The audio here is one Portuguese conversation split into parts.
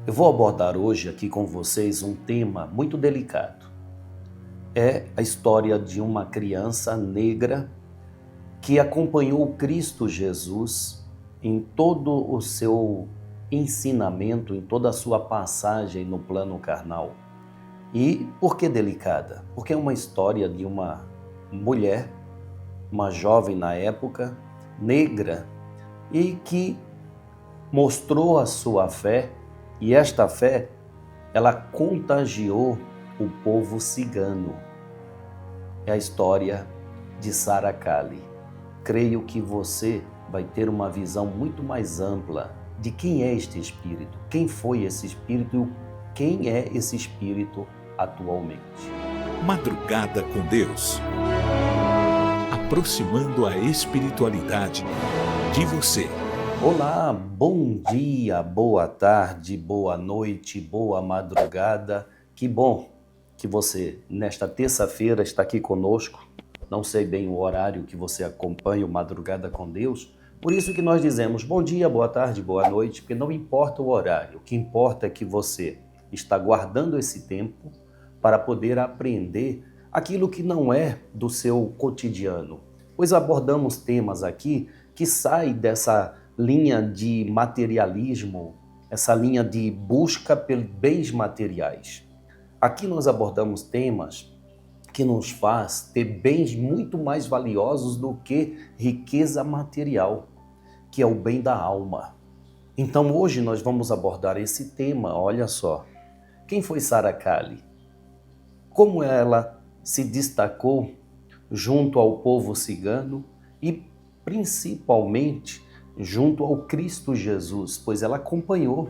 Eu vou abordar hoje aqui com vocês um tema muito delicado. É a história de uma criança negra que acompanhou Cristo Jesus em todo o seu ensinamento, em toda a sua passagem no plano carnal. E por que delicada? Porque é uma história de uma mulher, uma jovem na época, negra, e que mostrou a sua fé, e esta fé, ela contagiou o povo cigano. É a história de Sara Kali. Creio que você vai ter uma visão muito mais ampla de quem é este espírito, quem foi esse espírito e quem é esse espírito atualmente. Madrugada com Deus. Aproximando a espiritualidade de você. Olá, bom dia, boa tarde, boa noite, boa madrugada. Que bom que você, nesta terça-feira, está aqui conosco. Não sei bem o horário que você acompanha o Madrugada com Deus. Por isso que nós dizemos bom dia, boa tarde, boa noite, porque não importa o horário. O que importa é que você está guardando esse tempo para poder aprender aquilo que não é do seu cotidiano. Pois abordamos temas aqui que saem dessa linha de materialismo, essa linha de busca pelos bens materiais. Aqui nós abordamos temas que nos faz ter bens muito mais valiosos do que riqueza material, que é o bem da alma. Então hoje nós vamos abordar esse tema, olha só. Quem foi Sara Kali? Como ela se destacou junto ao povo cigano e principalmente junto ao Cristo Jesus, pois ela acompanhou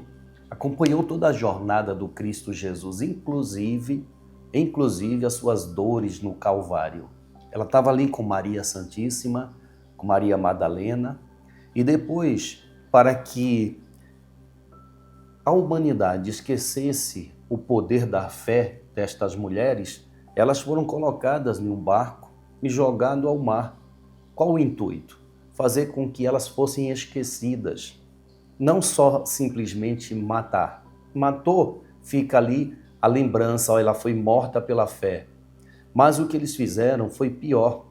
toda a jornada do Cristo Jesus, inclusive as suas dores no Calvário. Ela estava ali com Maria Santíssima, com Maria Madalena, e depois, para que a humanidade esquecesse o poder da fé destas mulheres, elas foram colocadas em um barco e jogadas ao mar. Qual o intuito? Fazer com que elas fossem esquecidas. Não só simplesmente matar. Matou, fica ali a lembrança, ela foi morta pela fé. Mas o que eles fizeram foi pior.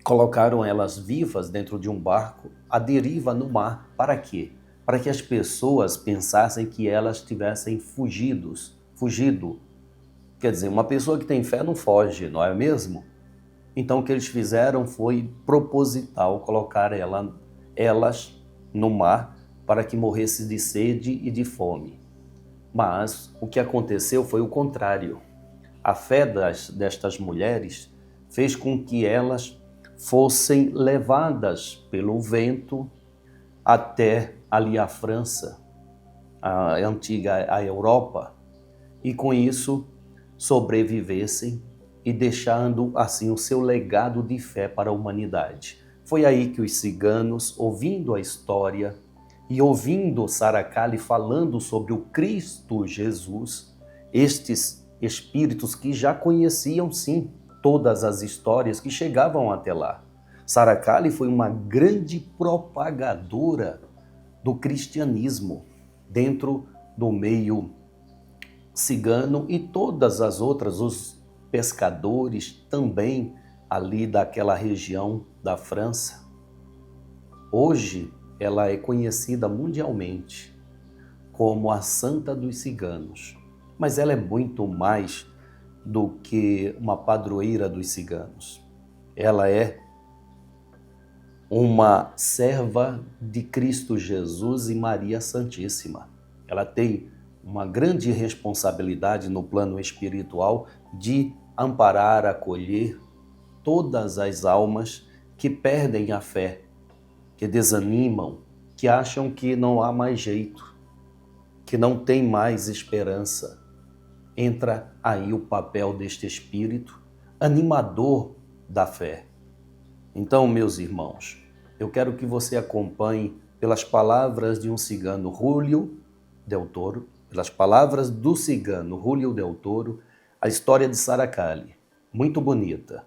Colocaram elas vivas dentro de um barco, à deriva no mar. Para quê? Para que as pessoas pensassem que elas tivessem fugido. Quer dizer, uma pessoa que tem fé não foge, não é mesmo? Então o que eles fizeram foi proposital, colocar elas no mar para que morressem de sede e de fome. Mas o que aconteceu foi o contrário. A fé destas mulheres fez com que elas fossem levadas pelo vento até ali a França, a antiga Europa, e com isso sobrevivessem e deixando assim o seu legado de fé para a humanidade. Foi aí que os ciganos, ouvindo a história e ouvindo Sara Kali falando sobre o Cristo Jesus, estes espíritos que já conheciam sim todas as histórias que chegavam até lá. Sara Kali foi uma grande propagadora do cristianismo dentro do meio cigano e todas as outras, os pescadores também ali daquela região da França. Hoje ela é conhecida mundialmente como a Santa dos Ciganos, mas ela é muito mais do que uma padroeira dos ciganos. Ela é uma serva de Cristo Jesus e Maria Santíssima. Ela tem uma grande responsabilidade no plano espiritual de amparar, acolher todas as almas que perdem a fé, que desanimam, que acham que não há mais jeito, que não tem mais esperança. Entra aí o papel deste espírito animador da fé. Então, meus irmãos, eu quero que você acompanhe pelas palavras de um cigano, Julio Del Toro, pelas palavras do cigano Julio Del Toro, a história de Sara Kali. Muito bonita,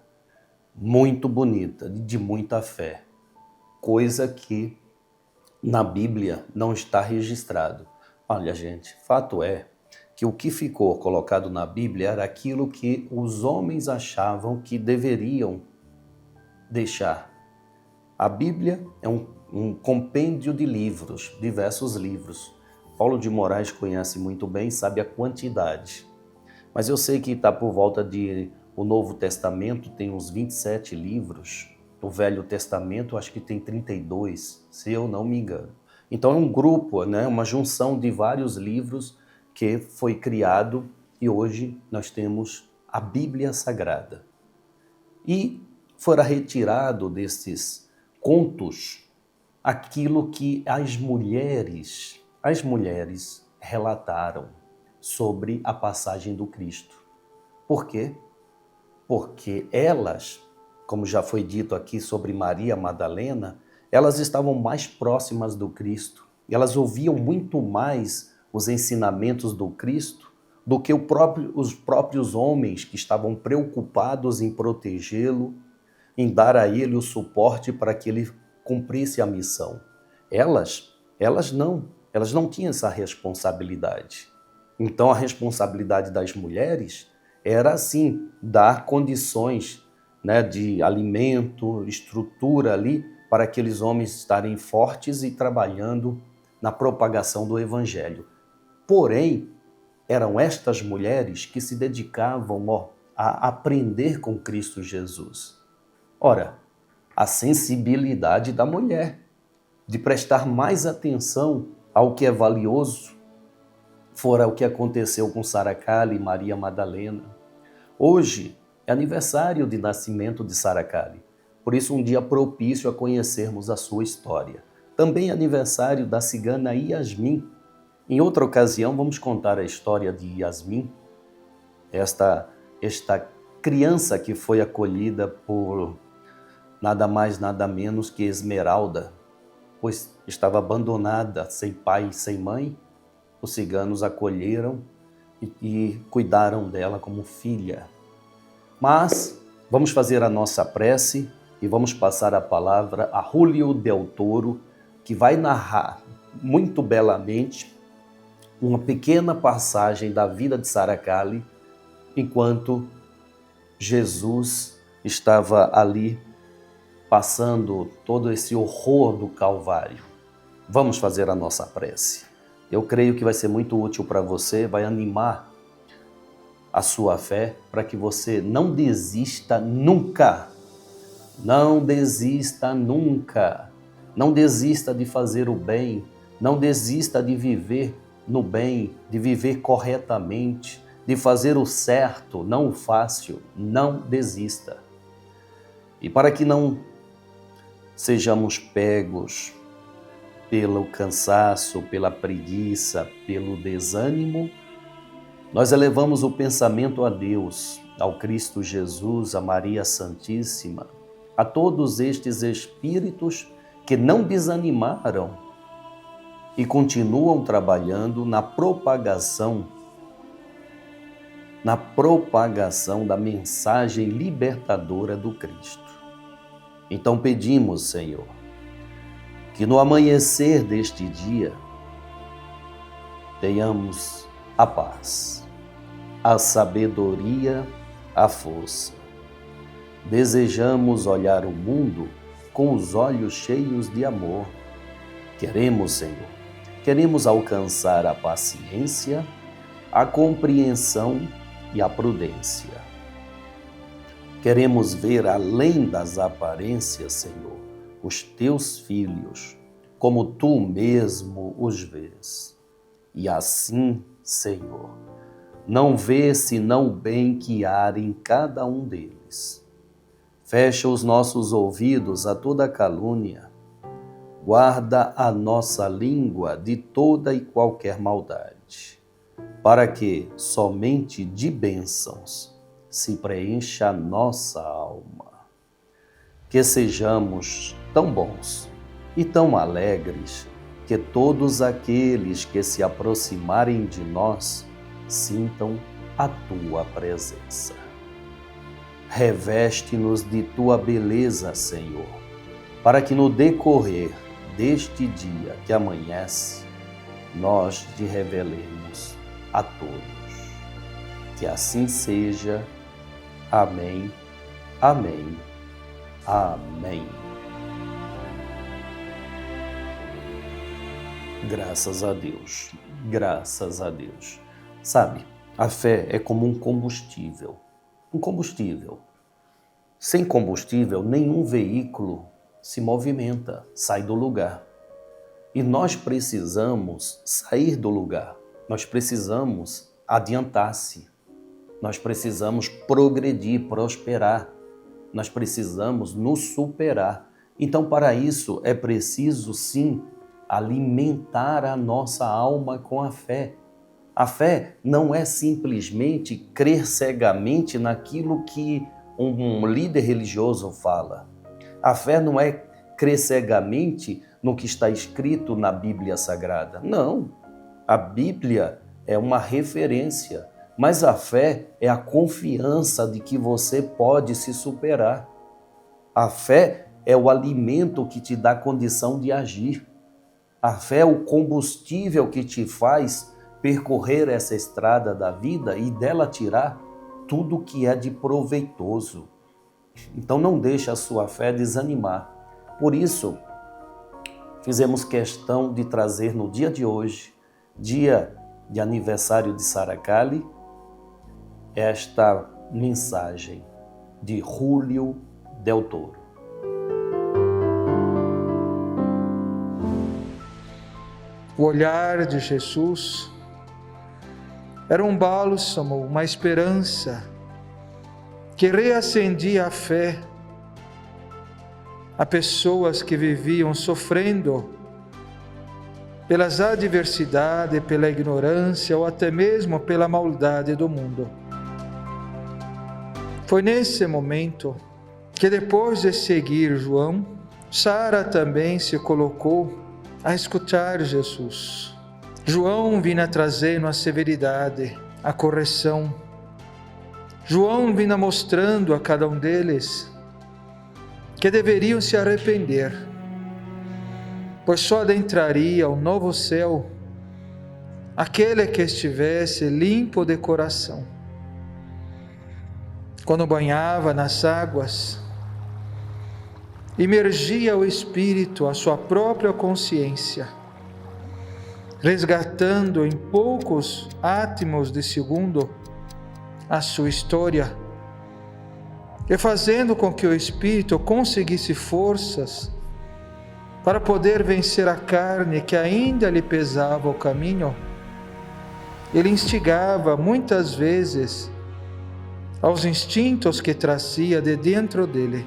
de muita fé. Coisa que na Bíblia não está registrado. Olha, gente, fato é que o que ficou colocado na Bíblia era aquilo que os homens achavam que deveriam deixar. A Bíblia é um compêndio de livros, diversos livros. Paulo de Moraes conhece muito bem, sabe a quantidade. Mas eu sei que está por volta de... O Novo Testamento tem uns 27 livros. O Velho Testamento acho que tem 32, se eu não me engano. Então é um grupo, né, uma junção de vários livros que foi criado e hoje nós temos a Bíblia Sagrada. E fora retirado desses contos aquilo que as mulheres relataram sobre a passagem do Cristo. Por quê? Porque elas, como já foi dito aqui sobre Maria Madalena, elas estavam mais próximas do Cristo. Elas ouviam muito mais os ensinamentos do Cristo do que os próprios homens que estavam preocupados em protegê-lo, em dar a ele o suporte para que ele cumprisse a missão. Elas não tinham essa responsabilidade. Então a responsabilidade das mulheres era assim, dar condições, né, de alimento, estrutura ali, para aqueles homens estarem fortes e trabalhando na propagação do Evangelho. Porém, eram estas mulheres que se dedicavam a aprender com Cristo Jesus. Ora, a sensibilidade da mulher, de prestar mais atenção ao que é valioso, fora o que aconteceu com Sarah Kali e Maria Madalena. Hoje é aniversário de nascimento de Sarah Kali, por isso um dia propício a conhecermos a sua história. Também é aniversário da cigana Yasmin. Em outra ocasião vamos contar a história de Yasmin, esta criança que foi acolhida por nada mais, nada menos que Esmeralda, pois estava abandonada, sem pai e sem mãe. Os ciganos acolheram e cuidaram dela como filha. Mas vamos fazer a nossa prece e vamos passar a palavra a Julio Del Toro, que vai narrar muito belamente uma pequena passagem da vida de Sarah Kali, enquanto Jesus estava ali passando todo esse horror do Calvário. Vamos fazer a nossa prece. Eu creio que vai ser muito útil para você, vai animar a sua fé para que você não desista nunca. Não desista nunca. Não desista de fazer o bem. Não desista de viver no bem, de viver corretamente, de fazer o certo, não o fácil. Não desista. E para que não sejamos pegos pelo cansaço, pela preguiça, pelo desânimo, nós elevamos o pensamento a Deus, ao Cristo Jesus, a Maria Santíssima, a todos estes espíritos que não desanimaram e continuam trabalhando na propagação da mensagem libertadora do Cristo. Então pedimos, Senhor, que no amanhecer deste dia tenhamos a paz, a sabedoria, a força. Desejamos olhar o mundo com os olhos cheios de amor. Queremos, Senhor, alcançar a paciência, a compreensão e a prudência. Queremos ver além das aparências, Senhor, os teus filhos, como tu mesmo os vês. E assim, Senhor, não vê senão o bem que há em cada um deles. Fecha os nossos ouvidos a toda calúnia. Guarda a nossa língua de toda e qualquer maldade, para que somente de bênçãos se preencha a nossa alma. Que sejamos tão bons e tão alegres que todos aqueles que se aproximarem de nós sintam a tua presença. Reveste-nos de tua beleza, Senhor, para que no decorrer deste dia que amanhece, nós lhe revelemos a todos. Que assim seja. Amém, amém, amém. Graças a Deus, graças a Deus. Sabe, a fé é como um combustível. Um combustível. Sem combustível, nenhum veículo se movimenta, sai do lugar. E nós precisamos sair do lugar. Nós precisamos adiantar-se. Nós precisamos progredir, prosperar. Nós precisamos nos superar. Então, para isso, é preciso, sim, alimentar a nossa alma com a fé. A fé não é simplesmente crer cegamente naquilo que um líder religioso fala. A fé não é crer cegamente no que está escrito na Bíblia Sagrada. Não, a Bíblia é uma referência, mas a fé é a confiança de que você pode se superar. A fé é o alimento que te dá condição de agir. A fé é o combustível que te faz percorrer essa estrada da vida e dela tirar tudo que é de proveitoso. Então não deixe a sua fé desanimar. Por isso, fizemos questão de trazer no dia de hoje, dia de aniversário de Sara Kali, esta mensagem de Julio Del Toro. O olhar de Jesus era um bálsamo, uma esperança que reacendia a fé a pessoas que viviam sofrendo pelas adversidades, pela ignorância ou até mesmo pela maldade do mundo. Foi nesse momento que, depois de seguir João, Sara também se colocou a escutar Jesus. João vinha trazendo a severidade, a correção. João vinha mostrando a cada um deles que deveriam se arrepender, pois só adentraria o novo céu aquele que estivesse limpo de coração. Quando banhava nas águas, imergia o Espírito à sua própria consciência, resgatando em poucos átomos de segundo a sua história e fazendo com que o Espírito conseguisse forças para poder vencer a carne que ainda lhe pesava o caminho. Ele instigava muitas vezes aos instintos que trazia de dentro dele.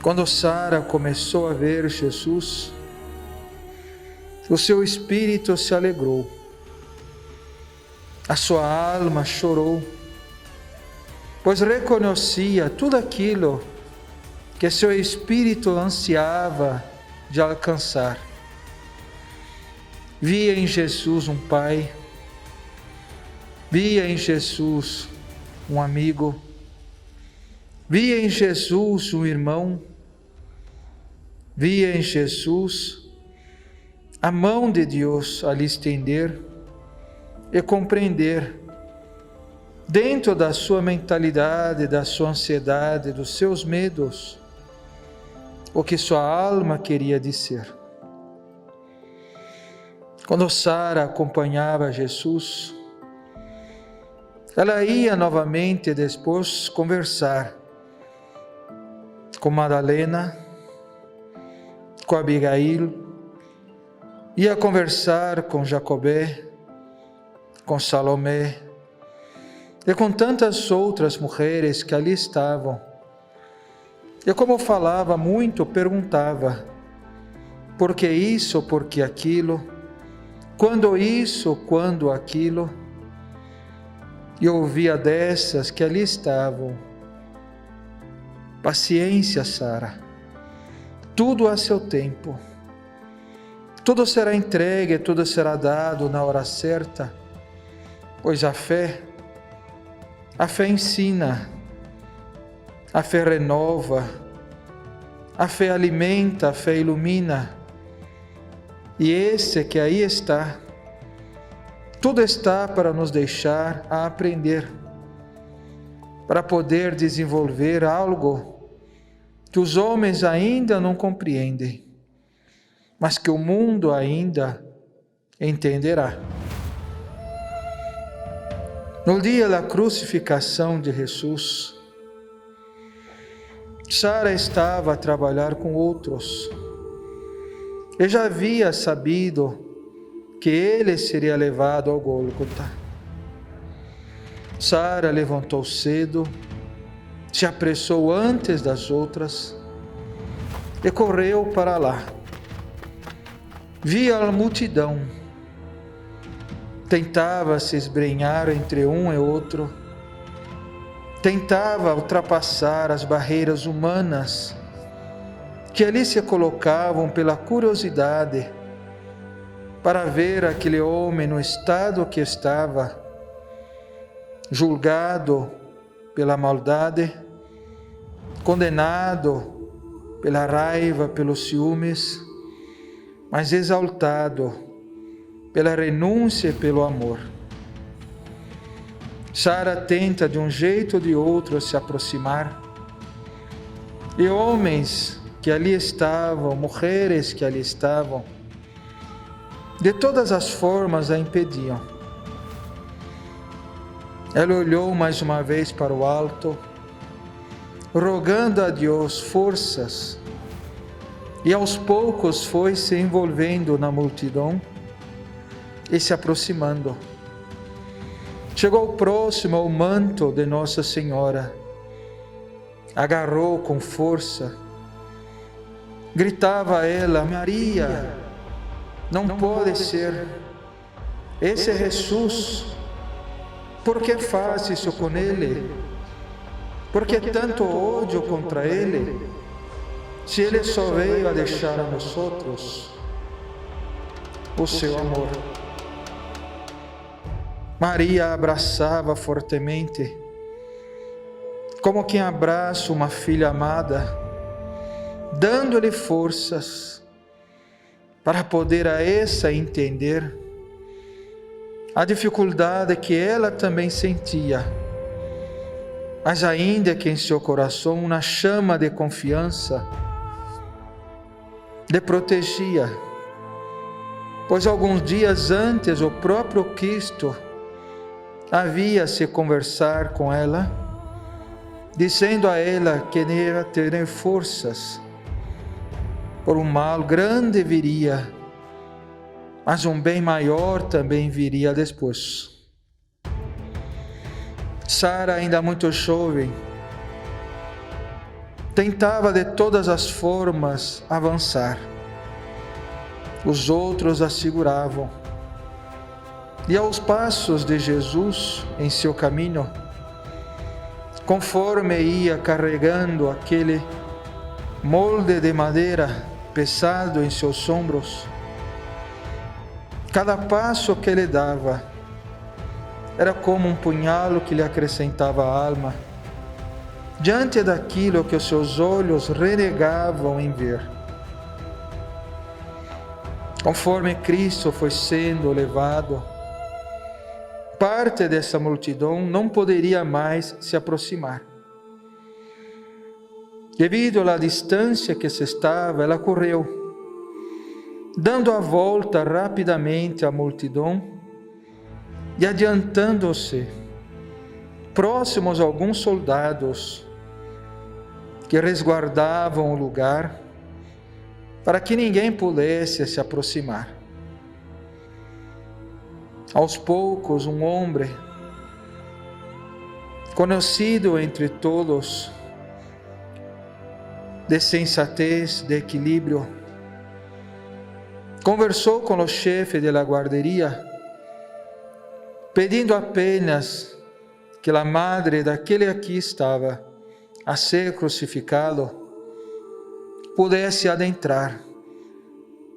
Quando Sara começou a ver Jesus, o seu espírito se alegrou, a sua alma chorou, pois reconhecia tudo aquilo que seu espírito ansiava de alcançar. Via em Jesus um pai, via em Jesus um amigo, via em Jesus um irmão, via em Jesus a mão de Deus a lhe estender e compreender, dentro da sua mentalidade, da sua ansiedade, dos seus medos, o que sua alma queria dizer. Quando Sara acompanhava Jesus, ela ia novamente depois conversar com Madalena, com Abigail, ia conversar com Jacobé, com Salomé e com tantas outras mulheres que ali estavam. E como falava muito, perguntava: por que isso, por que aquilo? Quando isso, quando aquilo? E ouvia dessas que ali estavam: paciência, Sara, tudo a seu tempo. Tudo será entregue, tudo será dado na hora certa, pois a fé ensina, a fé renova, a fé alimenta, a fé ilumina. E este que aí está, tudo está para nos deixar a aprender, para poder desenvolver algo que os homens ainda não compreendem, mas que o mundo ainda entenderá. No dia da crucificação de Jesus, Sara estava a trabalhar com outros. Eu já havia sabido que ele seria levado ao Gólgota. Sara levantou cedo, se apressou antes das outras e correu para lá. Via a multidão, tentava se esbrenhar entre um e outro, tentava ultrapassar as barreiras humanas que ali se colocavam pela curiosidade para ver aquele homem no estado que estava, julgado pela maldade, condenado pela raiva, pelos ciúmes, mas exaltado pela renúncia e pelo amor. Sara tenta de um jeito ou de outro se aproximar, e homens que ali estavam, mulheres que ali estavam, de todas as formas a impediam. Ela olhou mais uma vez para o alto, rogando a Deus forças, e aos poucos foi se envolvendo na multidão e se aproximando. Chegou próximo ao manto de Nossa Senhora, agarrou com força, gritava a ela: Maria, não pode ser, esse é Jesus, por que faz isso com ele? Por que tanto ódio contra ele, se ele só veio a deixar a nós outros o seu amor? Maria abraçava fortemente, como quem abraça uma filha amada, dando-lhe forças para poder a essa entender a dificuldade que ela também sentia, mas ainda que em seu coração uma chama de confiança lhe protegia, pois alguns dias antes o próprio Cristo havia se conversar com ela, dizendo a ela que ia ter forças, por um mal grande viria, mas um bem maior também viria depois. Sara, ainda muito jovem, tentava de todas as formas avançar. Os outros a seguravam. E aos passos de Jesus em seu caminho, conforme ia carregando aquele molde de madeira pesado em seus ombros, cada passo que ele dava era como um punhalo que lhe acrescentava a alma, diante daquilo que os seus olhos renegavam em ver. Conforme Cristo foi sendo levado, parte dessa multidão não poderia mais se aproximar. Devido à distância que se estava, ela correu, dando a volta rapidamente à multidão e adiantando-se, próximos a alguns soldados que resguardavam o lugar, para que ninguém pudesse se aproximar. Aos poucos, um homem, conhecido entre todos, de sensatez, de equilíbrio, conversou com o chefe da guarderia, pedindo apenas que a madre daquele aqui estava a ser crucificado pudesse adentrar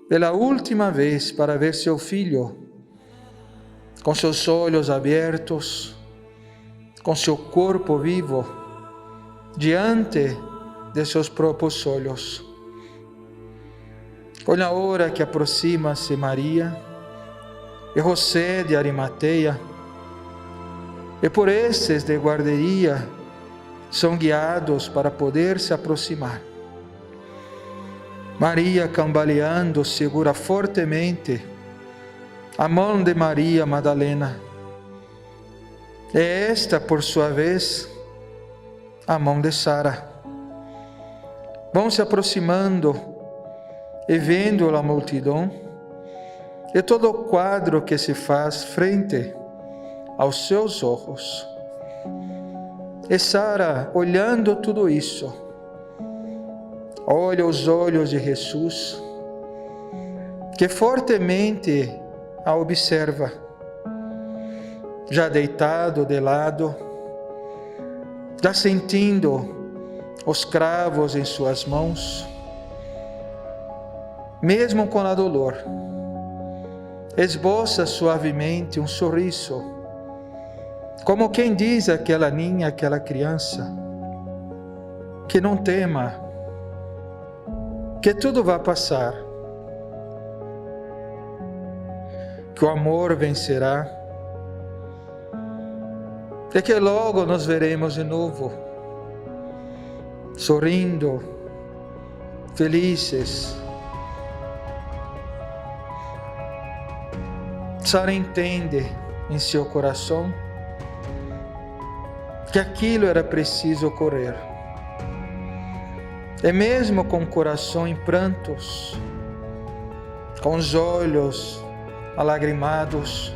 pela última vez para ver seu filho com seus olhos abertos, com seu corpo vivo, diante de seus próprios olhos. Foi na hora que aproxima-se Maria e José de Arimateia, e por esses de guarderia são guiados para poder se aproximar. Maria, cambaleando, segura fortemente a mão de Maria Madalena. E esta, por sua vez, a mão de Sara. Vão se aproximando e vendo a multidão e todo o quadro que se faz frente aos seus olhos. E Sara, olhando tudo isso, olha os olhos de Jesus, que fortemente a observa, já deitado de lado, já sentindo os cravos em suas mãos, mesmo com a dor, esboça suavemente um sorriso, como quem diz àquela ninha, àquela criança, que não tema, que tudo vai passar, que o amor vencerá, e que logo nos veremos de novo, sorrindo, felizes. Sara entende em seu coração que aquilo era preciso ocorrer. E mesmo com o coração em prantos, com os olhos alagrimados,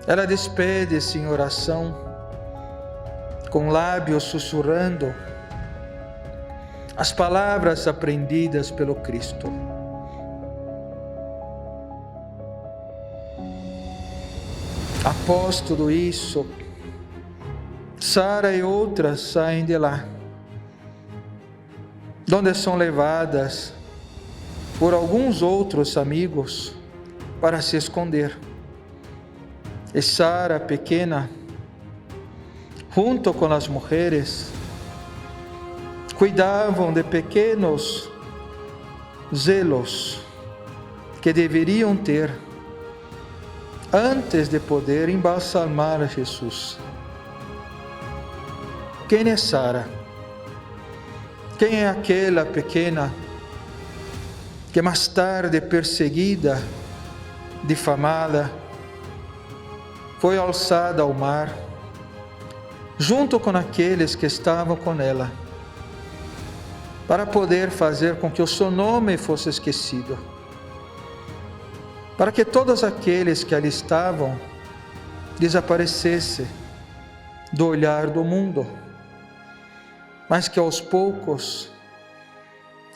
ela despede-se em oração, com lábios sussurrando as palavras aprendidas pelo Cristo. Após tudo isso, Sara e outras saem de lá, onde são levadas por alguns outros amigos para se esconder. E Sara, pequena, junto com as mulheres, cuidavam de pequenos zelos que deveriam ter antes de poder embalsamar a Jesus. Quem é Sara? Quem é aquela pequena que mais tarde, perseguida, difamada, foi alçada ao mar, junto com aqueles que estavam com ela, para poder fazer com que o seu nome fosse esquecido, para que todos aqueles que ali estavam desaparecessem do olhar do mundo, mas que aos poucos,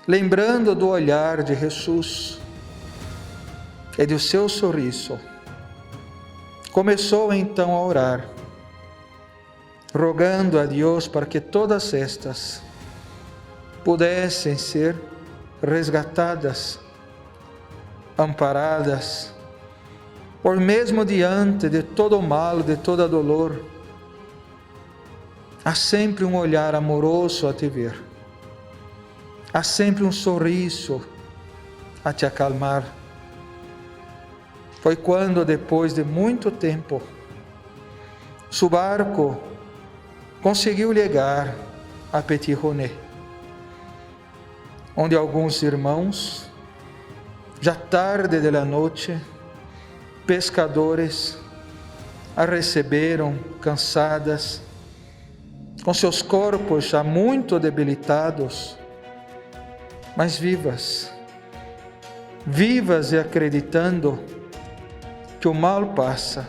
lembrando do olhar de Jesus e do seu sorriso, começou então a orar, rogando a Deus para que todas estas pudessem ser resgatadas, amparadas, por mesmo diante de todo o mal, de toda a dor, há sempre um olhar amoroso a te ver, há sempre um sorriso a te acalmar. Foi quando, depois de muito tempo, seu barco conseguiu chegar a Petit-Roné, onde alguns irmãos, já tarde da noite, pescadores, a receberam cansadas, com seus corpos já muito debilitados, mas vivas e acreditando que o mal passa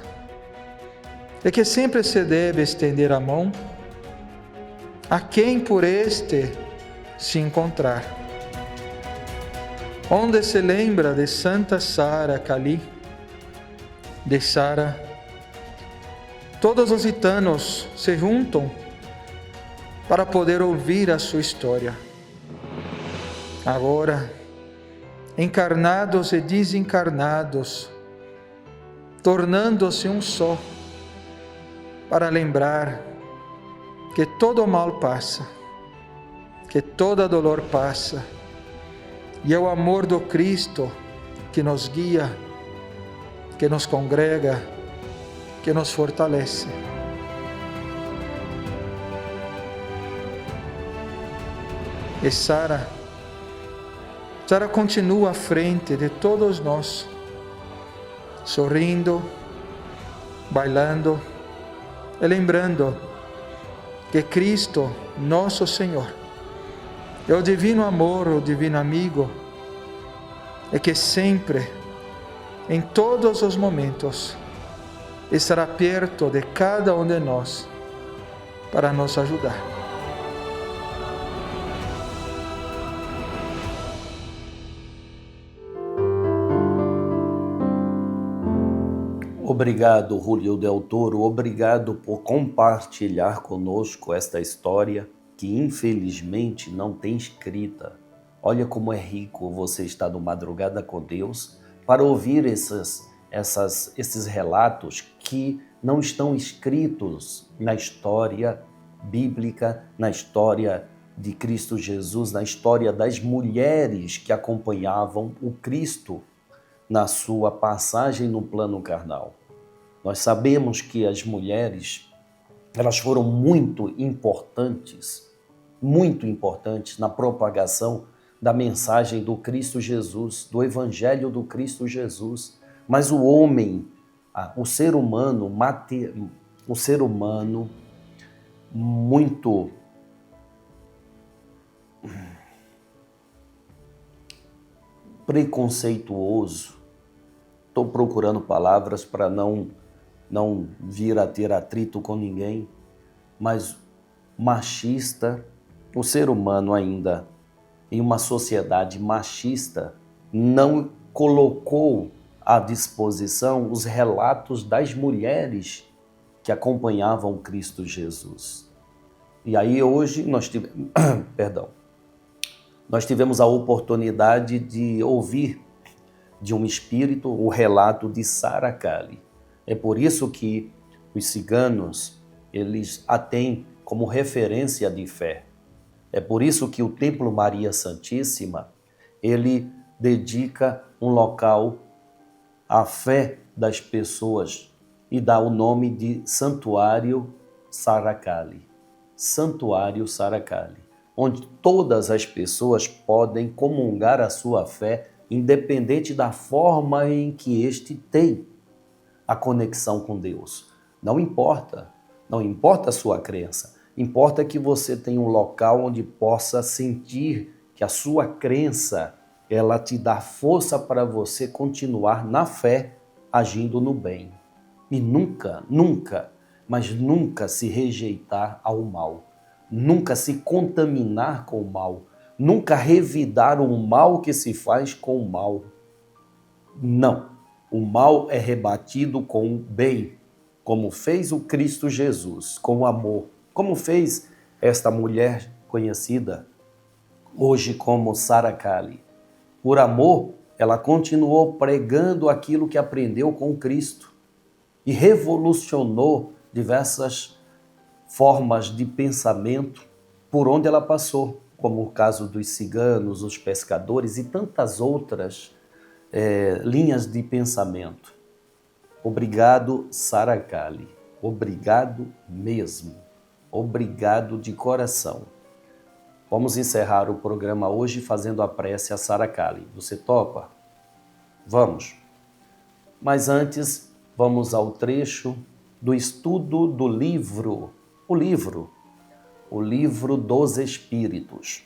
e que sempre se deve estender a mão a quem por este se encontrar. Onde se lembra de Santa Sara Cali, de Sara, todos os gitanos se juntam para poder ouvir a sua história. Agora, encarnados e desencarnados, tornando-se um só, para lembrar que todo o mal passa, que toda dor passa, E é o amor do Cristo que nos guia, que nos congrega, que nos fortalece. E Sara continua à frente de todos nós, sorrindo, bailando e lembrando que Cristo, nosso Senhor, é o divino amor, o divino amigo, e que sempre, em todos os momentos, estará perto de cada um de nós para nos ajudar. Obrigado, Julio Del Toro, obrigado por compartilhar conosco esta história que infelizmente não tem escrita. Olha como é rico você estar no Madrugada com Deus para ouvir esses relatos que não estão escritos na história bíblica, na história de Cristo Jesus, na história das mulheres que acompanhavam o Cristo na sua passagem no plano carnal. Nós sabemos que as mulheres, elas foram muito importantes na propagação da mensagem do Cristo Jesus, do Evangelho do Cristo Jesus. Mas o homem, o ser humano muito preconceituoso, estou procurando palavras para não vir a ter atrito com ninguém, mas machista, o ser humano ainda em uma sociedade machista não colocou à disposição os relatos das mulheres que acompanhavam Cristo Jesus. E aí hoje nós tivemos a oportunidade de ouvir de um espírito o relato de Sara Kali. É por isso que os ciganos, eles a têm como referência de fé. É por isso que o Templo Maria Santíssima, ele dedica um local à fé das pessoas e dá o nome de Santuário Sara Kali. Santuário Sara Kali, onde todas as pessoas podem comungar a sua fé, independente da forma em que este tem a conexão com Deus. Não importa a sua crença, importa que você tenha um local onde possa sentir que a sua crença, ela te dá força para você continuar na fé, agindo no bem. E nunca, mas nunca se rejeitar ao mal, nunca se contaminar com o mal, nunca revidar o mal que se faz com o mal. Não. O mal é rebatido com o bem, como fez o Cristo Jesus, com o amor, como fez esta mulher conhecida hoje como Sara Kali. Por amor, ela continuou pregando aquilo que aprendeu com Cristo e revolucionou diversas formas de pensamento por onde ela passou, como o caso dos ciganos, os pescadores e tantas outras linhas de pensamento. Obrigado, Sara Kali. Obrigado mesmo. Obrigado de coração. Vamos encerrar o programa hoje fazendo a prece a Sara Kali. Você topa? Vamos. Mas antes, vamos ao trecho do estudo do livro. O livro dos Espíritos.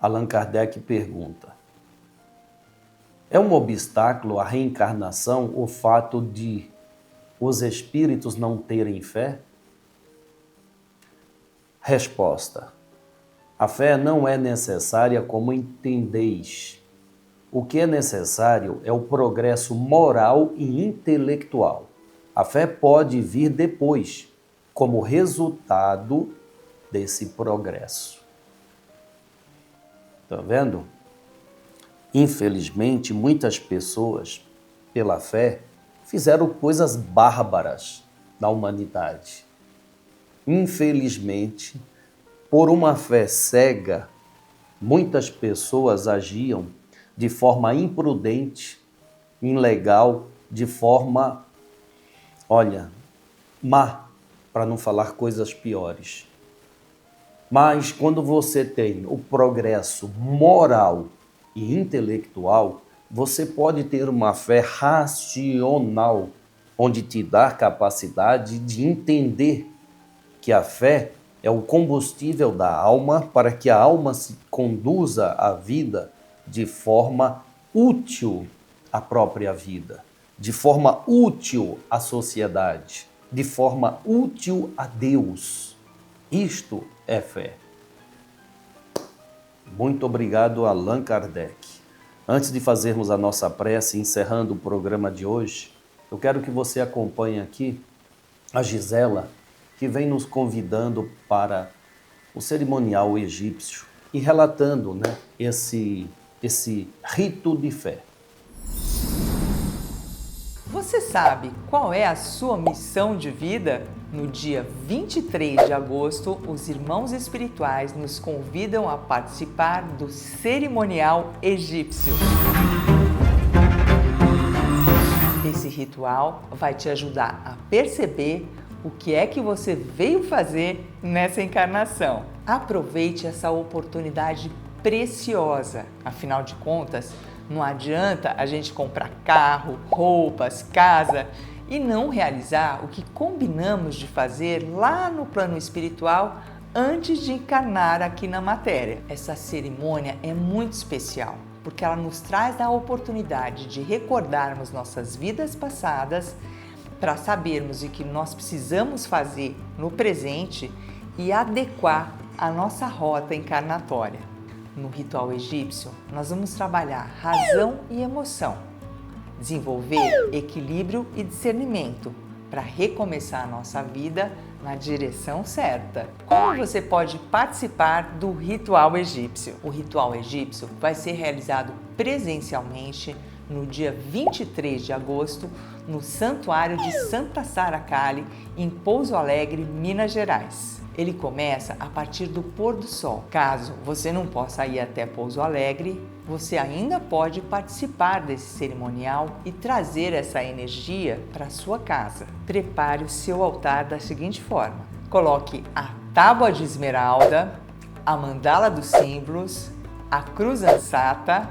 Allan Kardec pergunta: é um obstáculo à reencarnação o fato de os espíritos não terem fé? Resposta: a fé não é necessária como entendeis. O que é necessário é o progresso moral e intelectual. A fé pode vir depois, como resultado desse progresso. Está vendo? Infelizmente, muitas pessoas, pela fé, fizeram coisas bárbaras na humanidade. Infelizmente, por uma fé cega, muitas pessoas agiam de forma imprudente, ilegal, de forma, má, para não falar coisas piores. Mas quando você tem o progresso moral e intelectual, você pode ter uma fé racional, onde te dá capacidade de entender que a fé é o combustível da alma para que a alma se conduza à vida de forma útil à própria vida, de forma útil à sociedade, de forma útil a Deus. Isto é fé. Muito obrigado, Allan Kardec. Antes de fazermos a nossa prece, encerrando o programa de hoje, eu quero que você acompanhe aqui a Gisela, que vem nos convidando para o cerimonial egípcio e relatando, esse rito de fé. Você sabe qual é a sua missão de vida? No dia 23 de agosto, os irmãos espirituais nos convidam a participar do cerimonial egípcio. Esse ritual vai te ajudar a perceber o que é que você veio fazer nessa encarnação. Aproveite essa oportunidade preciosa. Afinal de contas, não adianta a gente comprar carro, roupas, casa e não realizar o que combinamos de fazer lá no plano espiritual antes de encarnar aqui na matéria. Essa cerimônia é muito especial, porque ela nos traz a oportunidade de recordarmos nossas vidas passadas para sabermos o que nós precisamos fazer no presente e adequar a nossa rota encarnatória. No ritual egípcio, nós vamos trabalhar razão e emoção, desenvolver equilíbrio e discernimento para recomeçar a nossa vida na direção certa. Como você pode participar do ritual egípcio? O ritual egípcio vai ser realizado presencialmente no dia 23 de agosto no Santuário de Santa Sara Cali, em Pouso Alegre, Minas Gerais. Ele começa a partir do pôr do sol. Caso você não possa ir até Pouso Alegre, você ainda pode participar desse cerimonial e trazer essa energia para sua casa. Prepare o seu altar da seguinte forma: coloque a tábua de esmeralda, a mandala dos símbolos, a cruz ansata,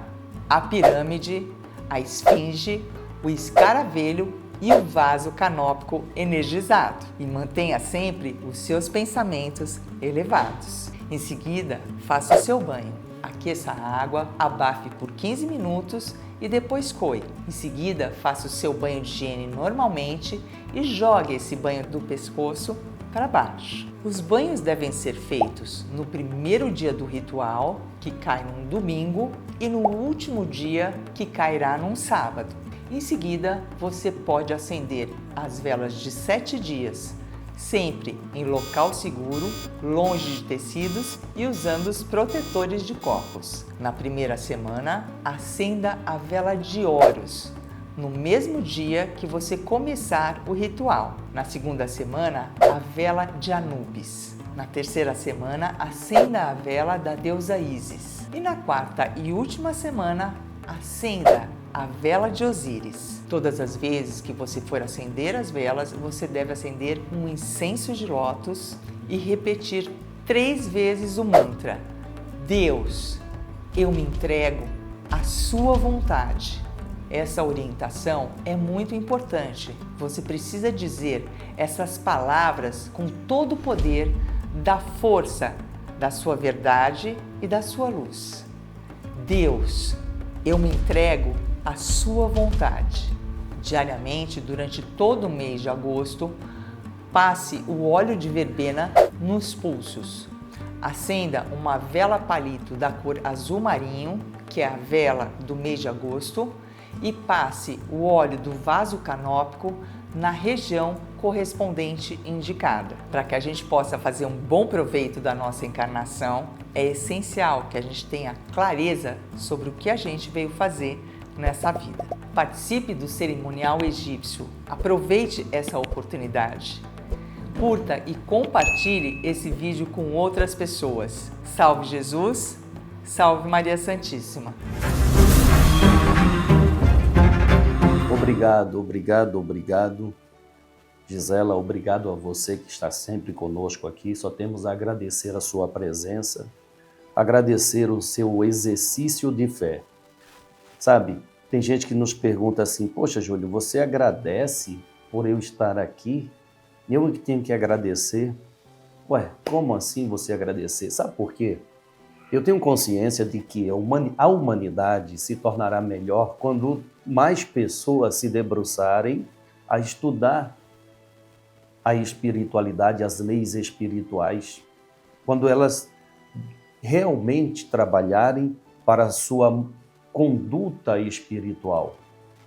a pirâmide, a esfinge, o escaravelho e o vaso canópico energizado. E mantenha sempre os seus pensamentos elevados. Em seguida, faça o seu banho. Aqueça a água, abafe por 15 minutos e depois coe. Em seguida, faça o seu banho de higiene normalmente e jogue esse banho do pescoço para baixo. Os banhos devem ser feitos no primeiro dia do ritual, que cai num domingo, e no último dia, que cairá num sábado. Em seguida, você pode acender as velas de 7 dias, sempre em local seguro, longe de tecidos e usando os protetores de copos. Na primeira semana, acenda a vela de Horus, no mesmo dia que você começar o ritual. Na segunda semana, a vela de Anubis. Na terceira semana, acenda a vela da deusa Ísis. E na quarta e última semana, acenda a vela de Osíris. Todas as vezes que você for acender as velas, você deve acender um incenso de lótus e repetir 3 vezes o mantra: Deus, eu me entrego à sua vontade. Essa orientação é muito importante. Você precisa dizer essas palavras com todo o poder da força da sua verdade e da sua luz. Deus, eu me entrego à sua vontade. Diariamente, durante todo o mês de agosto, passe o óleo de verbena nos pulsos. Acenda uma vela palito da cor azul marinho, que é a vela do mês de agosto, e passe o óleo do vaso canópico na região correspondente indicada. Para que a gente possa fazer um bom proveito da nossa encarnação, é essencial que a gente tenha clareza sobre o que a gente veio fazer nessa vida. Participe do cerimonial egípcio, aproveite essa oportunidade. Curta e compartilhe esse vídeo com outras pessoas. Salve Jesus, Salve Maria Santíssima. Obrigado, obrigado, obrigado. Gisela, obrigado a você que está sempre conosco aqui. Só temos a agradecer a sua presença, agradecer o seu exercício de fé. Sabe, tem gente que nos pergunta assim, poxa, Júlio, você agradece por eu estar aqui? Eu que tenho que agradecer? Ué, como assim você agradecer? Sabe por quê? Eu tenho consciência de que a humanidade se tornará melhor quando mais pessoas se debruçarem a estudar a espiritualidade, as leis espirituais, quando elas realmente trabalharem para a sua conduta espiritual,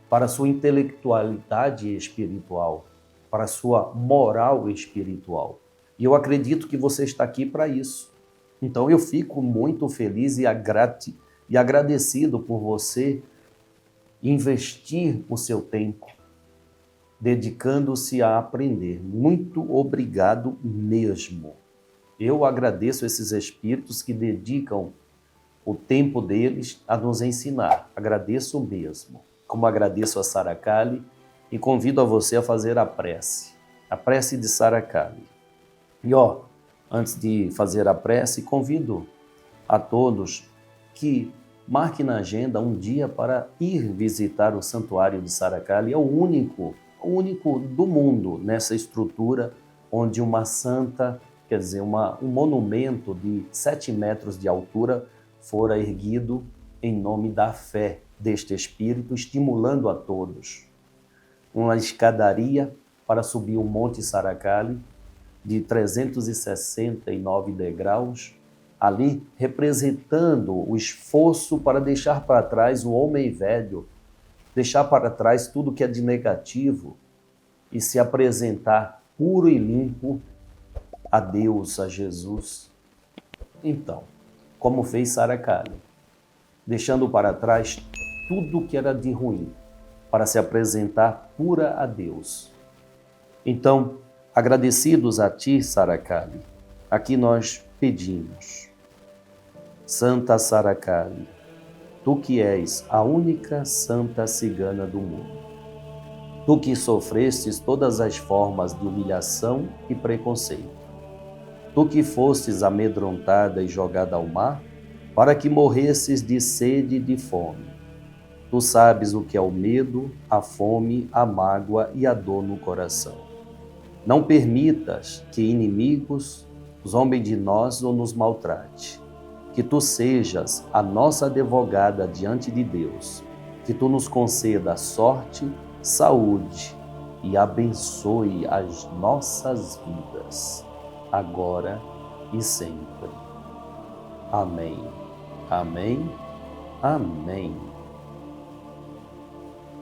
para a sua intelectualidade espiritual, para a sua moral espiritual. E eu acredito que você está aqui para isso. Então eu fico muito feliz e agradecido por você investir o seu tempo, dedicando-se a aprender. Muito obrigado mesmo. Eu agradeço esses espíritos que dedicam o tempo deles a nos ensinar. Agradeço mesmo. Como agradeço a Sara Kali e convido a você a fazer a prece de Sara Kali. E antes de fazer a prece, convido a todos que marquem na agenda um dia para ir visitar o Santuário de Sara Kali. É o único do mundo nessa estrutura onde uma santa, quer dizer, um monumento de 7 metros de altura fora erguido em nome da fé deste Espírito, estimulando a todos. Uma escadaria para subir o Monte Sara Kali de 369 degraus, ali representando o esforço para deixar para trás o homem velho, deixar para trás tudo que é de negativo e se apresentar puro e limpo a Deus, a Jesus. Então, como fez Sara Kali, deixando para trás tudo que era de ruim, para se apresentar pura a Deus. Então, agradecidos a ti, Sara Kali, aqui nós pedimos, Santa Sara Kali, tu que és a única santa cigana do mundo, tu que sofrestes todas as formas de humilhação e preconceito, tu que fostes amedrontada e jogada ao mar, para que morresses de sede e de fome. Tu sabes o que é o medo, a fome, a mágoa e a dor no coração. Não permitas que inimigos zombem de nós ou nos maltrate. Que tu sejas a nossa advogada diante de Deus. Que tu nos conceda sorte, saúde e abençoe as nossas vidas, agora e sempre. Amém. Amém. Amém.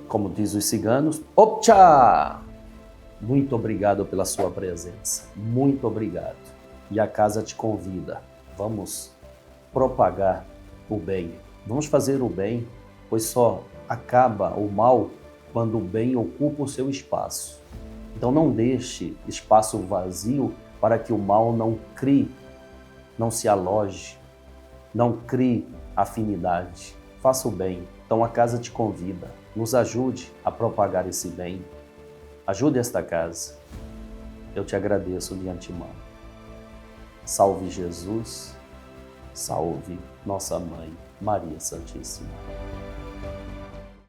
Como diz os ciganos, opcha! Muito obrigado pela sua presença. Muito obrigado. E a casa te convida. Vamos propagar o bem. Vamos fazer o bem, pois só acaba o mal quando o bem ocupa o seu espaço. Então não deixe espaço vazio para que o mal não crie, não se aloje, não crie afinidade. Faça o bem. Então a casa te convida. Nos ajude a propagar esse bem. Ajude esta casa. Eu te agradeço de antemão. Salve Jesus, salve nossa Mãe, Maria Santíssima.